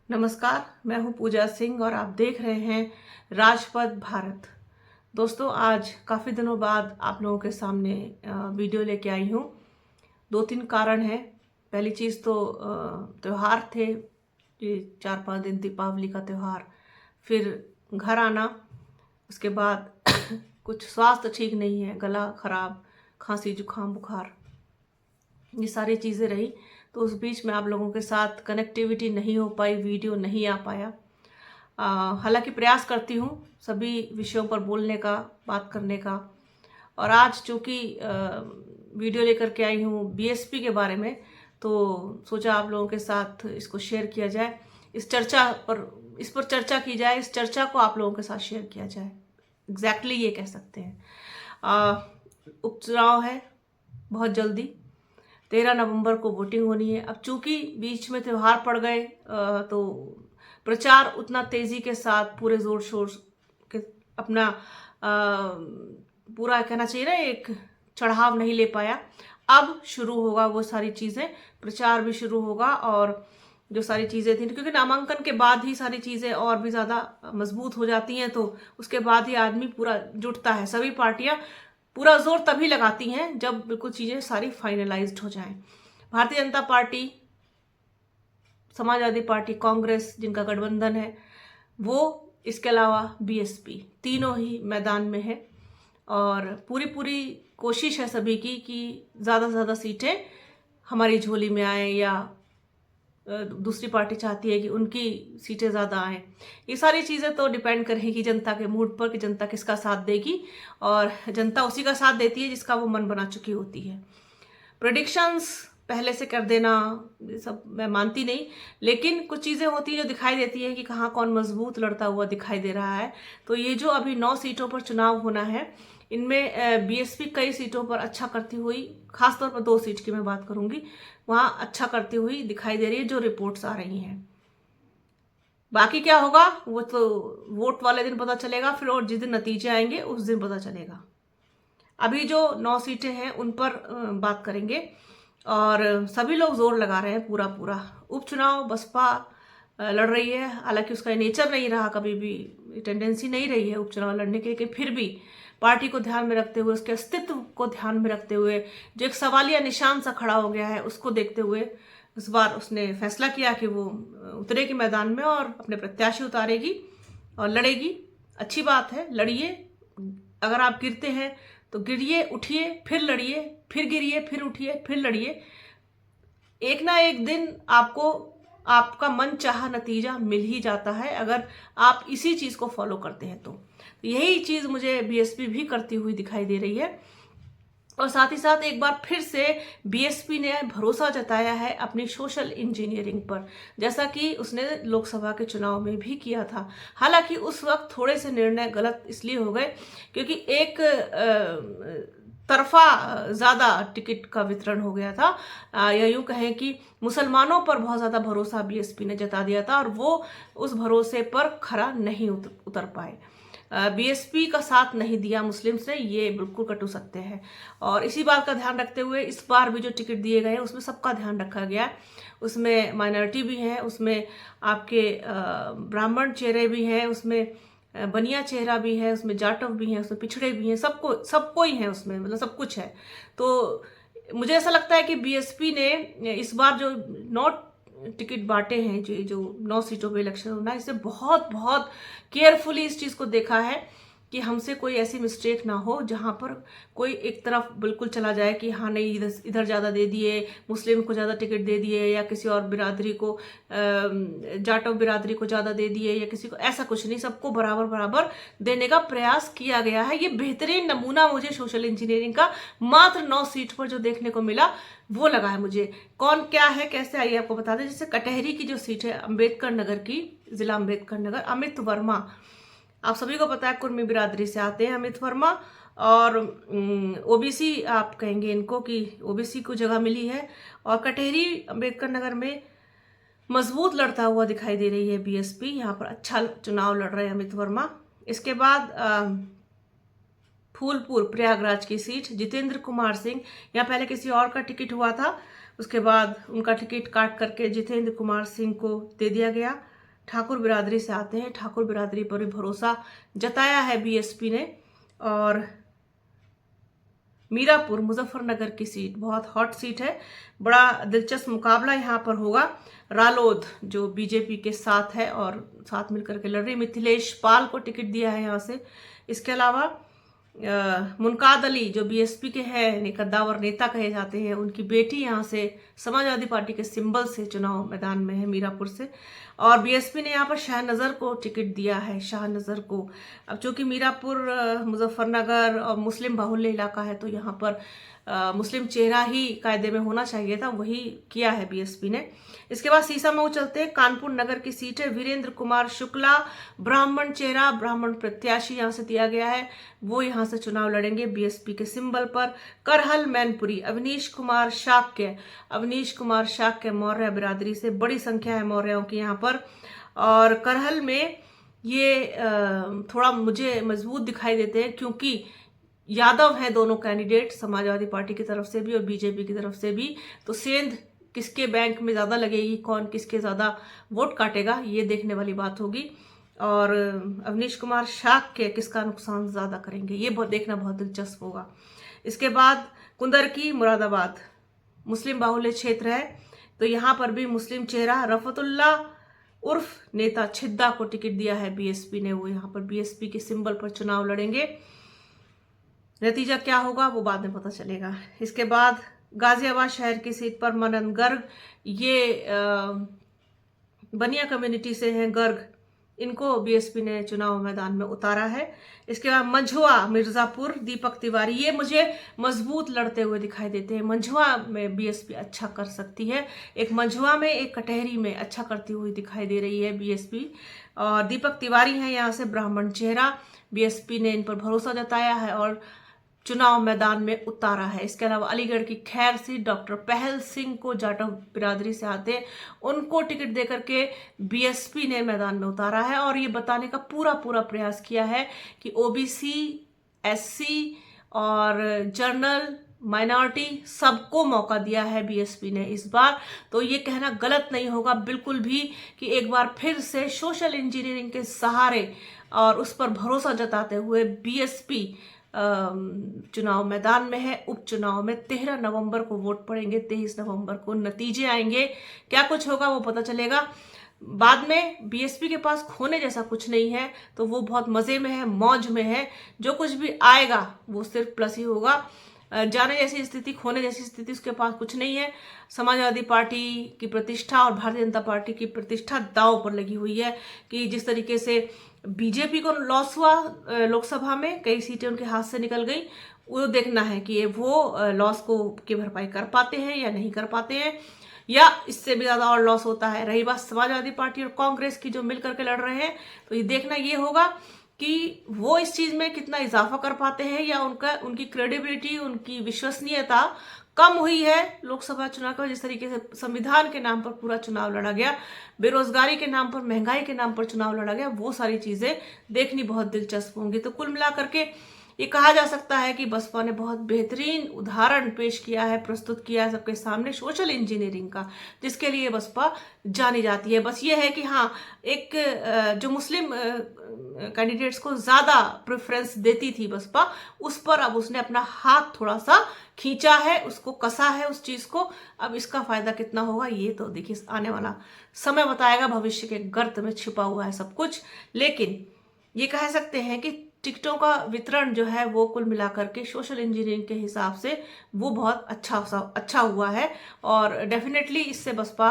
नमस्कार, मैं हूं पूजा सिंह और आप देख रहे हैं राजपथ भारत। दोस्तों, आज काफ़ी दिनों बाद आप लोगों के सामने वीडियो लेके आई हूं। 2-3 कारण हैं। पहली चीज़ तो त्यौहार थे, ये 4-5 दिन दीपावली का त्यौहार, फिर घर आना, उसके बाद कुछ स्वास्थ्य ठीक नहीं है, गला खराब, खांसी जुकाम बुखार, ये सारी चीज़ें रही। तो उस बीच में आप लोगों के साथ कनेक्टिविटी नहीं हो पाई, वीडियो नहीं आ पाया। हालांकि प्रयास करती हूँ सभी विषयों पर बोलने का, बात करने का। और आज चूँकि वीडियो लेकर के आई हूँ बीएसपी के बारे में, तो सोचा आप लोगों के साथ इसको शेयर किया जाए, इस पर चर्चा की जाए, इस चर्चा को आप लोगों के साथ शेयर किया जाए। एग्जैक्टली ये कह सकते हैं। उपचुनाव है बहुत जल्दी, 13 नवंबर को वोटिंग होनी है। अब चूंकि बीच में त्यौहार पड़ गए, तो प्रचार उतना तेजी के साथ पूरे जोर शोर के अपना पूरा कहना चाहिए ना, एक चढ़ाव नहीं ले पाया। अब शुरू होगा वो सारी चीजें, प्रचार भी शुरू होगा और जो सारी चीजें थी, क्योंकि नामांकन के बाद ही सारी चीजें और भी ज्यादा मजबूत हो जाती हैं, तो उसके बाद ही आदमी पूरा जुटता है। सभी पार्टियां पूरा जोर तभी लगाती हैं जब बिल्कुल चीजें सारी फाइनलाइज्ड हो जाएं। भारतीय जनता पार्टी, समाजवादी पार्टी, कांग्रेस जिनका गठबंधन है वो, इसके अलावा बीएसपी, तीनों ही मैदान में है। और पूरी कोशिश है सभी की कि ज़्यादा से ज़्यादा सीटें हमारी झोली में आए, या दूसरी पार्टी चाहती है कि उनकी सीटें ज़्यादा आएँ। ये सारी चीज़ें तो डिपेंड करेंगी जनता के मूड पर कि जनता किसका साथ देगी, और जनता उसी का साथ देती है जिसका वो मन बना चुकी होती है। प्रेडिक्शंस पहले से कर देना, ये सब मैं मानती नहीं, लेकिन कुछ चीज़ें होती हैं जो दिखाई देती है कि कहाँ कौन मजबूत लड़ता हुआ दिखाई दे रहा है। तो ये जो अभी 9 सीटों पर चुनाव होना है, इनमें बीएसपी कई सीटों पर अच्छा करती हुई, खासतौर पर 2 सीट की मैं बात करूंगी, वहां अच्छा करती हुई दिखाई दे रही है जो रिपोर्ट्स आ रही हैं। बाकी क्या होगा वो तो वोट वाले दिन पता चलेगा, फिर और जिस दिन नतीजे आएंगे उस दिन पता चलेगा। अभी जो 9 सीटें हैं उन पर बात करेंगे, और सभी लोग जोर लगा रहे हैं पूरा पूरा। उपचुनाव बसपा लड़ रही है, हालांकि उसका नेचर नहीं रहा, कभी भी टेंडेंसी नहीं रही है उपचुनाव लड़ने के, लेकिन फिर भी पार्टी को ध्यान में रखते हुए, उसके अस्तित्व को ध्यान में रखते हुए, जो एक सवालिया निशान सा खड़ा हो गया है, उसको देखते हुए इस बार उसने फैसला किया कि वो उतरेगी मैदान में और अपने प्रत्याशी उतारेगी और लड़ेगी। अच्छी बात है, लड़िए। अगर आप गिरते हैं तो गिरिए, उठिए, फिर लड़िए, फिर गिरिए, फिर उठिए, फिर लड़िए। एक ना एक दिन आपको आपका मन चाहा नतीजा मिल ही जाता है, अगर आप इसी चीज को फॉलो करते हैं तो यही चीज मुझे बीएसपी भी करती हुई दिखाई दे रही है। और साथ ही साथ एक बार फिर से बीएसपी ने भरोसा जताया है अपनी सोशल इंजीनियरिंग पर, जैसा कि उसने लोकसभा के चुनाव में भी किया था। हालांकि उस वक्त थोड़े से निर्णय गलत इसलिए हो गए क्योंकि एक तरफा ज़्यादा टिकट का वितरण हो गया था, या यूं कहें कि मुसलमानों पर बहुत ज़्यादा भरोसा बीएसपी ने जता दिया था, और वो उस भरोसे पर खरा नहीं उतर पाए। बीएसपी का साथ नहीं दिया मुस्लिम्स ने, ये बिल्कुल कटु सत्य है। और इसी बात का ध्यान रखते हुए इस बार भी जो टिकट दिए गए हैं उसमें सबका ध्यान रखा गया। उसमें माइनॉरिटी भी है, उसमें आपके ब्राह्मण चेहरे भी हैं, उसमें बनिया चेहरा भी है, उसमें जाटव भी हैं, उसमें पिछड़े भी हैं, सबको ही है उसमें, मतलब सब कुछ है। तो मुझे ऐसा लगता है कि बीएसपी ने इस बार जो 9 टिकट बांटे हैं, जो 9 सीटों पे इलेक्शन होना है, इसे बहुत बहुत केयरफुली इस चीज़ को देखा है कि हमसे कोई ऐसी मिस्टेक ना हो जहां पर कोई एक तरफ बिल्कुल चला जाए कि हाँ नहीं, इधर ज़्यादा दे दिए, मुस्लिम को ज़्यादा टिकट दे दिए, या किसी और बिरादरी को, जाटव बिरादरी को ज़्यादा दे दिए, या किसी को, ऐसा कुछ नहीं। सबको बराबर बराबर देने का प्रयास किया गया है। ये बेहतरीन नमूना मुझे सोशल इंजीनियरिंग का मात्र 9 सीट पर जो देखने को मिला वो लगा है मुझे। कौन क्या है कैसे, आइए आपको बता दें। जैसे कटहरी की जो सीट है अम्बेडकर नगर की, जिला अम्बेडकर नगर, अमित वर्मा, आप सभी को पता है कुर्मी बिरादरी से आते हैं अमित वर्मा, और ओबीसी आप कहेंगे इनको कि ओबीसी को जगह मिली है। और कटहरी अम्बेडकर नगर में मजबूत लड़ता हुआ दिखाई दे रही है बीएसपी, यहाँ पर अच्छा चुनाव लड़ रहे हैं अमित वर्मा। इसके बाद फूलपुर प्रयागराज की सीट, जितेंद्र कुमार सिंह, यहाँ पहले किसी और का टिकट हुआ था, उसके बाद उनका टिकट काट करके जितेंद्र कुमार सिंह को दे दिया गया। ठाकुर बिरादरी से आते हैं। ठाकुर बिरादरी पर भी भरोसा जताया है बीएसपी ने। और मीरापुर मुजफ्फरनगर की सीट बहुत हॉट सीट है, बड़ा दिलचस्प मुकाबला यहाँ पर होगा। रालोद जो बीजेपी के साथ है और साथ मिलकर के लड़ रही, मिथिलेश पाल को टिकट दिया है यहाँ से। इसके अलावा मुनकाद अली जो बीएसपी के हैं, कद्दावर नेता कहे जाते हैं, उनकी बेटी यहाँ से समाजवादी पार्टी के सिंबल से चुनाव मैदान में है मीरापुर से। और बीएसपी ने यहाँ पर शाहनजर को टिकट दिया है, शाहनजर को। अब चूंकि मीरापुर मुजफ्फरनगर और मुस्लिम बाहुल्य इलाका है, तो यहाँ पर मुस्लिम चेहरा ही कायदे में होना चाहिए था, वही किया है बीएसपी ने। इसके बाद सीसामऊ चलते हैं, कानपुर नगर की सीट है। वीरेंद्र कुमार शुक्ला ब्राह्मण चेहरा, ब्राह्मण प्रत्याशी यहाँ से दिया गया है, वो यहाँ से चुनाव लड़ेंगे बीएसपी के सिंबल पर। करहल मैनपुरी अवनीश कुमार शाक्य मौर्य बिरादरी से, बड़ी संख्या है मौर्यों की यहाँ पर। और करहल में ये थोड़ा मुझे मजबूत दिखाई देते हैं, क्योंकि यादव हैं दोनों कैंडिडेट, समाजवादी पार्टी की तरफ से भी और बीजेपी की तरफ से भी। तो सेंध किसके बैंक में ज़्यादा लगेगी, कौन किसके ज़्यादा वोट काटेगा, ये देखने वाली बात होगी। और अवनीश कुमार शाक्य किसका नुकसान ज़्यादा करेंगे, ये देखना बहुत दिलचस्प होगा। इसके बाद कुंदरकी मुरादाबाद मुस्लिम बाहुल्य क्षेत्र है, तो यहाँ पर भी मुस्लिम चेहरा रफतुल्ला उर्फ नेता छिद्दा को टिकट दिया है बीएसपी ने, वो यहाँ पर बीएसपी के सिंबल पर चुनाव लड़ेंगे। नतीजा क्या होगा वो बाद में पता चलेगा। इसके बाद गाजियाबाद शहर की सीट पर मनन गर्ग, ये बनिया कम्युनिटी से हैं गर्ग, इनको बीएसपी ने चुनाव मैदान में उतारा है। इसके बाद मंझुआ मिर्जापुर दीपक तिवारी, ये मुझे मजबूत लड़ते हुए दिखाई देते हैं। मंझुआ में बीएसपी अच्छा कर सकती है, एक मंझुआ में एक कटहरी में अच्छा करती हुई दिखाई दे रही है बीएसपी। और दीपक तिवारी हैं यहाँ से ब्राह्मण चेहरा, बीएसपी ने इन पर भरोसा जताया है और चुनाव मैदान में उतारा है। इसके अलावा अलीगढ़ की खैर सीट डॉक्टर पहल सिंह को जाटव बिरादरी से आते, उनको टिकट देकर के बीएसपी ने मैदान में उतारा है और ये बताने का पूरा प्रयास किया है कि ओबीसी, एससी और जनरल माइनॉरिटी सबको मौका दिया है बीएसपी ने इस बार। तो ये कहना गलत नहीं होगा बिल्कुल भी कि एक बार फिर से सोशल इंजीनियरिंग के सहारे और उस पर भरोसा जताते हुए बीएसपी चुनाव मैदान में है। उपचुनाव में 13 नवंबर को वोट पड़ेंगे, 23 नवंबर को नतीजे आएंगे, क्या कुछ होगा वो पता चलेगा बाद में। बीएसपी के पास खोने जैसा कुछ नहीं है, तो वो बहुत मजे में है, मौज में है, जो कुछ भी आएगा वो सिर्फ प्लस ही होगा। जाने जैसी स्थिति, खोने जैसी स्थिति उसके पास कुछ नहीं है। समाजवादी पार्टी की प्रतिष्ठा और भारतीय जनता पार्टी की प्रतिष्ठा दांव पर लगी हुई है कि जिस तरीके से बीजेपी को लॉस हुआ लोकसभा में, कई सीटें उनके हाथ से निकल गई, वो देखना है कि वो लॉस को की भरपाई कर पाते हैं या नहीं कर पाते हैं, या इससे भी ज्यादा और लॉस होता है। रही बात समाजवादी पार्टी और कांग्रेस की जो मिलकर के लड़ रहे हैं, तो ये देखना ये होगा कि वो इस चीज में कितना इजाफा कर पाते हैं या उनकी क्रेडिबिलिटी, उनकी विश्वसनीयता कम हुई है लोकसभा चुनाव का। जिस तरीके से संविधान के नाम पर पूरा चुनाव लड़ा गया, बेरोजगारी के नाम पर, महंगाई के नाम पर चुनाव लड़ा गया, वो सारी चीजें देखनी बहुत दिलचस्प होंगी। तो कुल मिलाकर के ये कहा जा सकता है कि बसपा ने बहुत बेहतरीन उदाहरण पेश किया है, प्रस्तुत किया है सबके सामने सोशल इंजीनियरिंग का, जिसके लिए बसपा जानी जाती है। बस ये है कि हाँ, एक जो मुस्लिम कैंडिडेट्स को ज्यादा प्रेफरेंस देती थी बसपा, उस पर अब उसने अपना हाथ थोड़ा सा खींचा है, उसको कसा है उस चीज को। अब इसका फायदा कितना होगा ये तो देखिए आने वाला समय बताएगा, भविष्य के गर्त में छिपा हुआ है सब कुछ। लेकिन ये कह सकते हैं कि टिकटों का वितरण जो है वो कुल मिलाकर के सोशल इंजीनियरिंग के हिसाब से वो बहुत अच्छा हुआ है। और डेफिनेटली इससे बसपा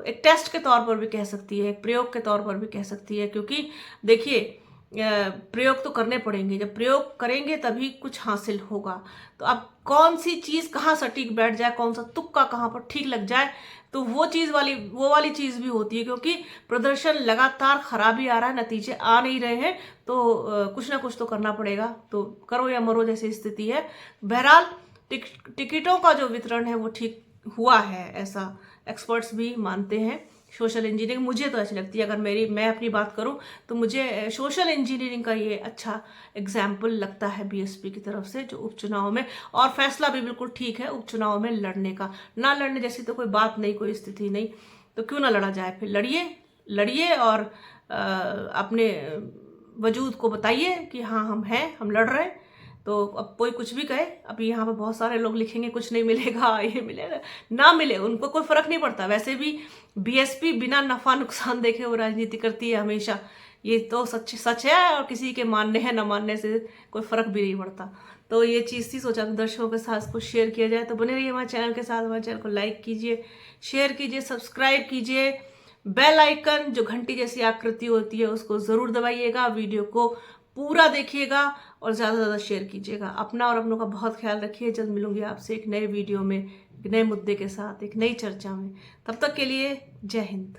एक टेस्ट के तौर पर भी कह सकती है, एक प्रयोग के तौर पर भी कह सकती है, क्योंकि देखिए प्रयोग तो करने पड़ेंगे, जब प्रयोग करेंगे तभी कुछ हासिल होगा। तो अब कौन सी चीज कहाँ सटीक बैठ जाए, कौन सा तुक्का कहाँ पर ठीक लग जाए, तो वो वाली चीज भी होती है, क्योंकि प्रदर्शन लगातार खराब ही आ रहा है, नतीजे आ नहीं रहे हैं, तो कुछ ना कुछ तो करना पड़ेगा, तो करो या मरो जैसी स्थिति है। बहरहाल टिकटों का जो वितरण है वो ठीक हुआ है, ऐसा एक्सपर्ट्स भी मानते हैं। सोशल इंजीनियरिंग मुझे तो अच्छी लगती है, अगर मैं अपनी बात करूं तो मुझे सोशल इंजीनियरिंग का ये अच्छा एग्जाम्पल लगता है बीएसपी की तरफ से, जो उपचुनाव में, और फैसला भी बिल्कुल ठीक है उपचुनाव में लड़ने का। ना लड़ने जैसी तो कोई बात नहीं, कोई स्थिति नहीं, तो क्यों ना लड़ा जाए, फिर लड़िए, लड़िए और अपने वजूद को बताइए कि हाँ हम हैं, हम लड़ रहे हैं। तो अब कोई कुछ भी कहे, अभी यहाँ पे बहुत सारे लोग लिखेंगे कुछ नहीं मिलेगा, ये मिलेगा ना मिले, उनको कोई फर्क नहीं पड़ता। वैसे भी बीएसपी बिना नफा नुकसान देखे वो राजनीति करती है हमेशा, ये तो सच है, और किसी के मानने हैं न मानने से कोई फर्क भी नहीं पड़ता। तो ये चीज़ थी, सोचा दर्शकों के साथ इसको शेयर किया जाए। तो बने रहिए हमारे चैनल के साथ, हमारे चैनल को लाइक कीजिए, शेयर कीजिए, सब्सक्राइब कीजिए, बेल आइकन जो घंटी जैसी आकृति होती है उसको ज़रूर दबाइएगा, वीडियो को पूरा देखिएगा और ज़्यादा से ज़्यादा शेयर कीजिएगा। अपना और अपनों का बहुत ख्याल रखिए। जल्द मिलूंगी आपसे एक नए वीडियो में, एक नए मुद्दे के साथ, एक नई चर्चा में। तब तक के लिए जय हिंद।